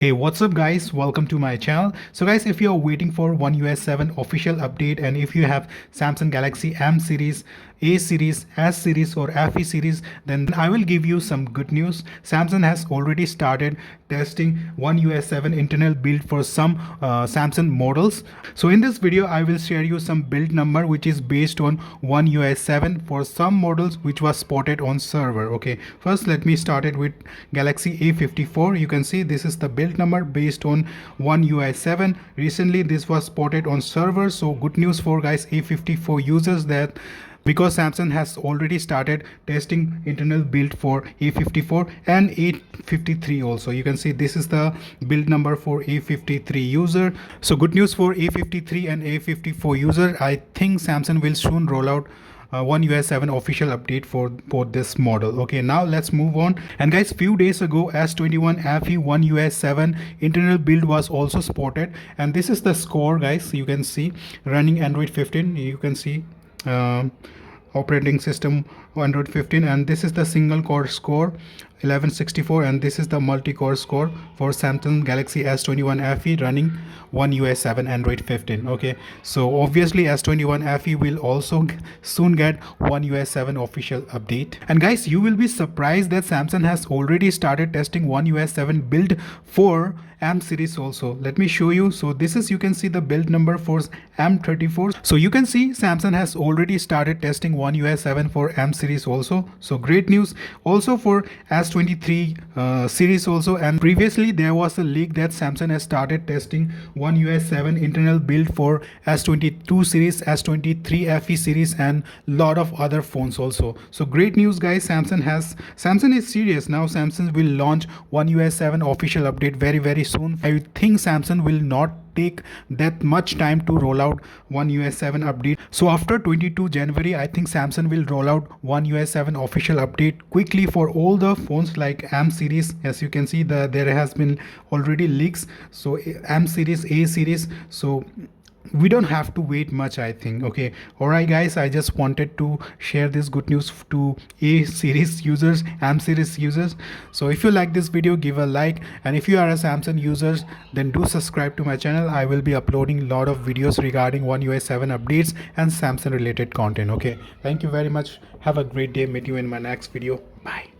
Hey, what's up guys? Welcome to my channel. So guys, if you're waiting for One UI 7 official update and if you have Samsung Galaxy M series, A series, S series or FE series, then I will give you some good news. Samsung has already started testing One UI 7 internal build for some Samsung models. So in this video, I will share you some build number which is based on One UI 7 for some models which was spotted on server. Okay, first let me start it with Galaxy A54. You can see this is the build number based on One UI 7. Recently this was spotted on server, so good news for guys A54 users that because Samsung has already started testing internal build for A54 and A53 also. You can see this is the build number for A53 user. So good news for A53 and A54 user. I think Samsung will soon roll out One UI 7 official update for this model. Okay, now let's move on. And guys, few days ago S21 Fe One UI 7 internal build was also spotted, and this is the score guys. You can see running Android 15. You can see operating system Android 15, and this is the single core score 1164, and this is the multi-core score for Samsung Galaxy S21 Fe running One UI 7 Android 15. Okay, so obviously S21 Fe will also soon get One UI 7 official update. And guys, you will be surprised that Samsung has already started testing One UI 7 build for M series also. Let me show you. So this is, you can see the build number for M34. So you can see Samsung has already started testing One UI 7 for M series also. So great news also for S23 series also. And previously there was a leak that Samsung has started testing One UI 7 internal build for S22 series, S23 Fe series and lot of other phones also. So great news guys, Samsung is serious now. Samsung will launch One UI 7 official update very soon. I think Samsung will not take that much time to roll out One UI 7 update. So after 22 January, I think Samsung will roll out One UI 7 official update quickly for all the phones like M series. As you can see, there has been already leaks. So M series, A series. So we don't have to wait much, I think. Okay, all right guys, I just wanted to share this good news to A series users, M series users. So if you like this video, give a like, and if you are a Samsung users, then do subscribe to my channel. I will be uploading a lot of videos regarding One UI 7 updates and Samsung related content. Okay, thank you very much. Have a great day. Meet you in my next video. Bye.